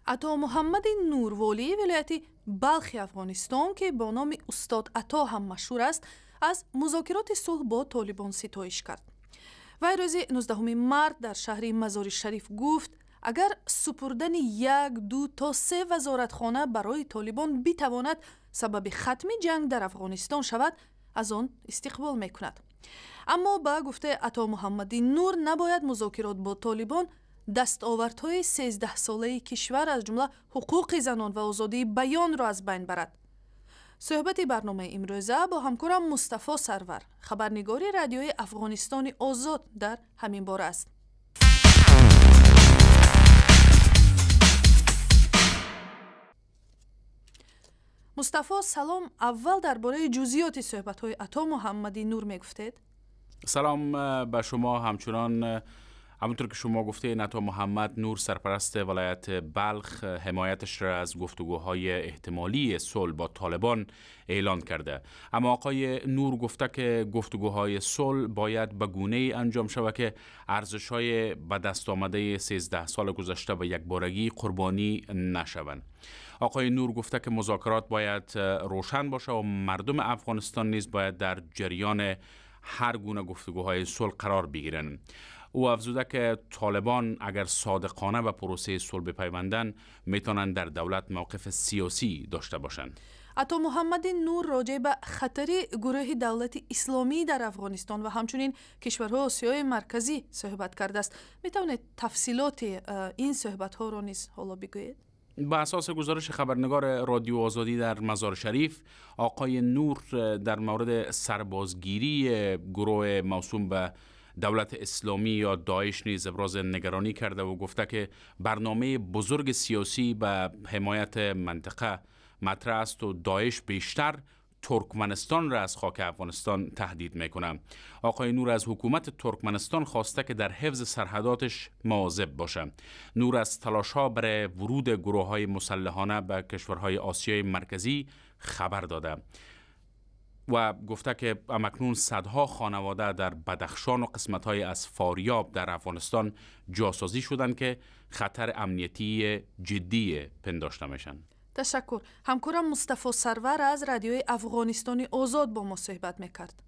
عطا محمد نور والی ولایت بلخ افغانستان که با نام استاد عطا هم مشهور است، از مذاکرات صلح با طالبان ستایش کرد. وی روز 19 مارس در شهر مزار شریف گفت اگر سپردن 1، 2 تا 3 وزارتخانه برای طالبان بتواند سبب ختم جنگ در افغانستان شود، از آن استقبال میکند. اما با گفته عطا محمد نور نباید مذاکرات با طالبان دستاوردهای 13 ساله کشور از جمله حقوق زنان و آزادی بیان را از بین برد. صحبت برنامه امروزه با همکارم مصطفی سرور، خبرنگار رادیوی افغانستان آزاد، در همین باره است. مصطفی سلام، اول درباره جزئیات صحبت‌های عطا محمد نور میگفتید؟ سلام به شما. همونطور که شما گفتید، عطا محمد نور سرپرست ولایت بلخ حمایتش را از گفتگوهای احتمالی صلح با طالبان اعلان کرده. اما آقای نور گفته که گفتگوهای صلح باید به گونه‌ای انجام شود که ارزش‌های به دست آمده 13 سال گذشته به یک بارگی قربانی نشوند. آقای نور گفته که مذاکرات باید روشن باشه و مردم افغانستان نیز باید در جریان هر گونه گفتگوهای صلح قرار بگیرند. او افزوده که طالبان اگر صادقانه به پروسه صلح بپیوندند میتونن در دولت موقف سیاسی داشته باشند. عطا محمد نور راجع به خطر گروه دولت اسلامی در افغانستان و همچنین کشورهای آسیای مرکزی صحبت کرده است. میتونید تفصیلات این صحبت ها را نیز حالا بگویید؟ با اساس گزارش خبرنگار رادیو آزادی در مزار شریف، آقای نور در مورد سربازگیری گروه موسوم به دولت اسلامی یا داعش نیز ابراز نگرانی کرده و گفته که برنامه بزرگ سیاسی به حمایت منطقه مطرح است و داعش بیشتر ترکمنستان را از خاک افغانستان تهدید میکنه. آقای نور از حکومت ترکمنستان خواسته که در حفظ سرحداتش مواظب باشه. نور از تلاش‌ها برای ورود گروه‌های مسلحانه به کشورهای آسیای مرکزی خبر داده و گفته که اکنون صدها خانواده در بدخشان و قسمت‌های از فاریاب در افغانستان جاسازی شدند که خطر امنیتی جدی پنداشته میشن. تشکر. همکارم مصطفی سرور از رادیوی افغانستان آزاد با ما صحبت میکرد.